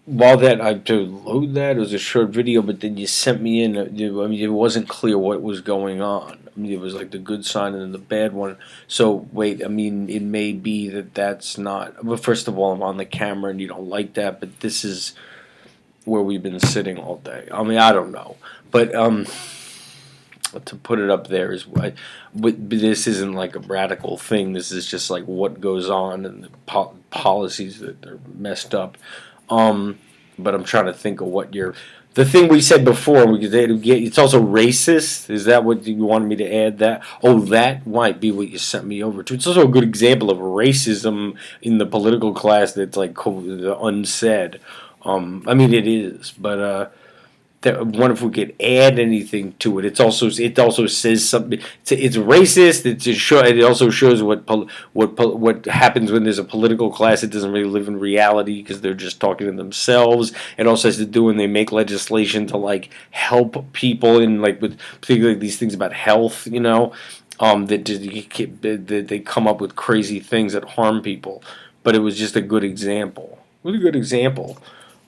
while that I to load that, it was a short video, but then you sent me in. I mean, it wasn't clear what was going on. I mean, it was like the good sign and then the bad one. So wait, I mean, it may be that that's not. Well, first of all, I'm on the camera and you don't like that, but this is where we've been sitting all day. I mean, I don't know, but to put it up there is what. But this isn't like a radical thing. This is just like what goes on and the policies that are messed up. But I'm trying to think of what you're. The thing we said before, it's also racist. Is that what you wanted me to add? That that might be what you sent me over to. It's also a good example of racism in the political class that's like unsaid. I mean it is, but that wonder if we could add anything to it. It also says something. It's racist. It also shows what happens when there's a political class that doesn't really live in reality because they're just talking to themselves. It also has to do when they make legislation to like help people in like with particularly these things about health. That they come up with crazy things that harm people. But it was just a good example. It was a good example.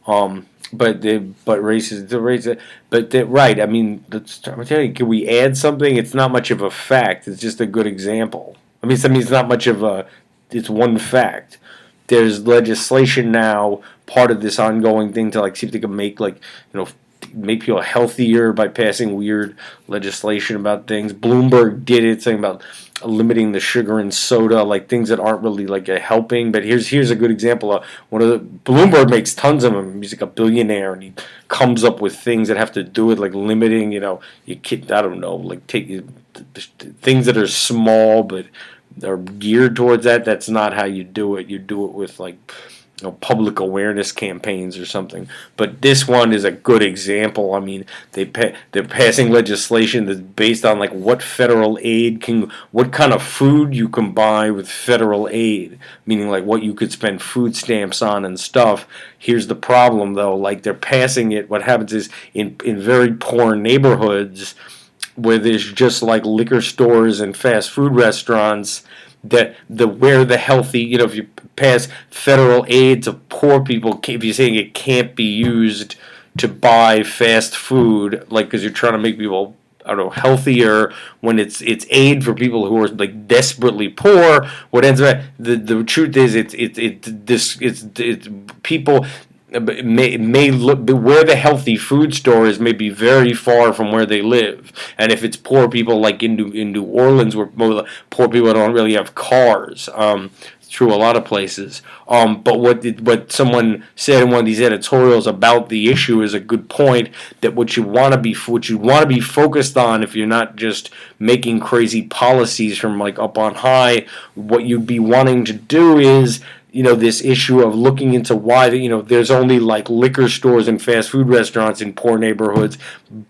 Um, right. I mean, I'm telling you, can we add something? It's not much of a fact. It's just a good example. It's not much of a. It's one fact. There's legislation now, part of this ongoing thing to like see if they can make make people healthier by passing weird legislation about things. Bloomberg did it, saying about limiting the sugar in soda, like things that aren't really like a helping. But here's a good example of one of the Bloomberg makes tons of them. He's like a billionaire, and he comes up with things that have to do with like limiting. You kid, I don't know, like take things that are small but are geared towards that. That's not how you do it. You do it with like public awareness campaigns or something. But this one is a good example. I mean, they're passing legislation that's based on like what kind of food you can buy with federal aid, meaning like what you could spend food stamps on and stuff. Here's the problem though, like they're passing it. What happens is in very poor neighborhoods where there's just like liquor stores and fast food restaurants that where the healthy, if you pass federal aid to poor people, if you're saying it can't be used to buy fast food, like because you're trying to make people, I don't know, healthier when it's aid for people who are like desperately poor. What ends up the truth is it's people may look where the healthy food store is may be very far from where they live, and if it's poor people like in New Orleans where poor people don't really have cars, through a lot of places. But what someone said in one of these editorials about the issue is a good point. That what you want to be focused on, if you're not just making crazy policies from like up on high, what you'd be wanting to do is this issue of looking into why there's only like liquor stores and fast food restaurants in poor neighborhoods,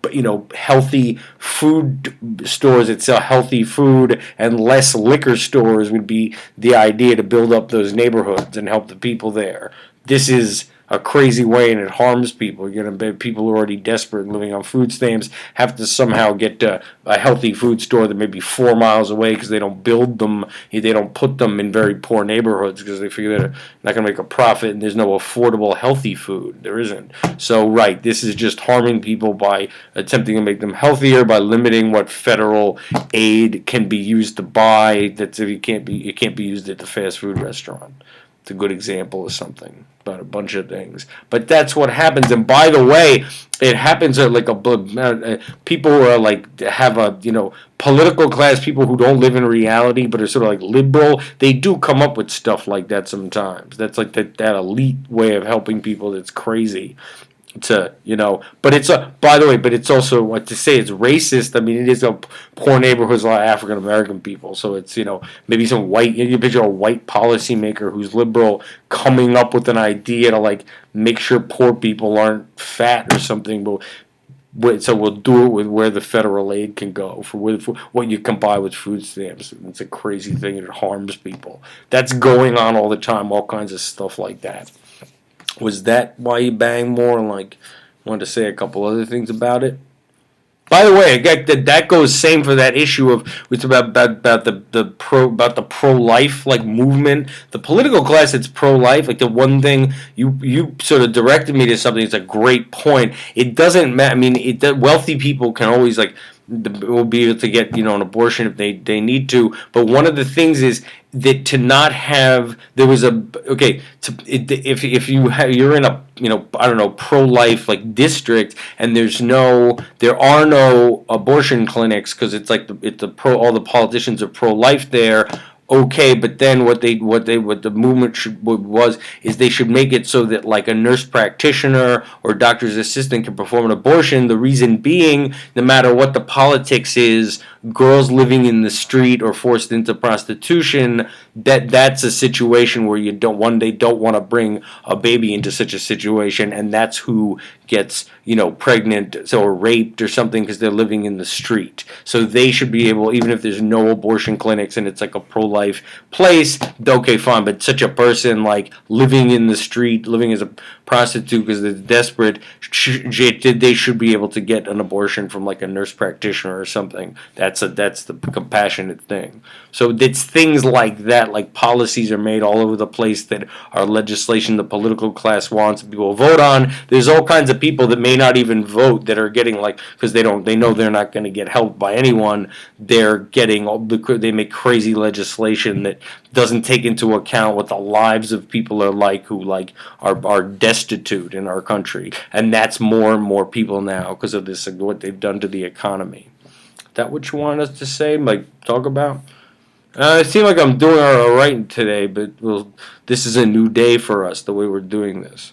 but healthy food stores that sell healthy food and less liquor stores would be the idea to build up those neighborhoods and help the people there. This is a crazy way and it harms people. You're going to people who are already desperate and living on food stamps have to somehow get to a healthy food store that may be 4 miles away because they don't build them, they don't put them in very poor neighborhoods because they figure they're not going to make a profit and there's no affordable healthy food. There isn't. So right, this is just harming people by attempting to make them healthier by limiting what federal aid can be used to buy. That's if it can't be used at the fast food restaurant. It's a good example of something about a bunch of things. But that's what happens. And by the way, it happens at like people who are like have a political class, people who don't live in reality but are sort of like liberal. They do come up with stuff like that sometimes. That's like that elite way of helping people. That's crazy. But it's by the way, but it's also what to say it's racist. I mean, it is a poor neighborhoods, a lot of African American people, so it's maybe some white. You picture a white policymaker who's liberal coming up with an idea to like make sure poor people aren't fat or something, so we'll do it with where the federal aid can go for what you can buy with food stamps. It's a crazy thing and it harms people. That's going on all the time. All kinds of stuff like that. Was that why you banged more and like wanted to say a couple other things about it? By the way, that goes same for that issue of it's about the pro life like movement. The political class that's pro life, like the one thing you sort of directed me to something. It's a great point. It doesn't matter. I mean, wealthy people can always like will be able to get an abortion if they need to. But one of the things is that to not have there was a okay to, if you're in a I don't know pro life like district and there are no abortion clinics because it's like it's a pro all the politicians are pro life there. Okay, but then what the movement was is they should make it so that like a nurse practitioner or doctor's assistant can perform an abortion. The reason being, no matter what the politics is, girls living in the street or forced into prostitution, that's a situation where you don't want to bring a baby into such a situation, and that's who gets pregnant or raped or something because they're living in the street. So they should be able, even if there's no abortion clinics and it's like a pro-life place, okay, fine. But such a person like living in the street, living as a prostitute because they're desperate, they should be able to get an abortion from like a nurse practitioner or something. That's the compassionate thing. So it's things like that, like policies are made all over the place that are legislation the political class wants people vote on. There's all kinds of people that may not even vote that are getting like because they know they're not going to get helped by anyone. They make crazy legislation that doesn't take into account what the lives of people are like who like are destitute in our country, and that's more and more people now because of this what they've done to the economy. Is that what you want us to say? Like talk about? It seems like I'm doing all right today, but this is a new day for us the way we're doing this.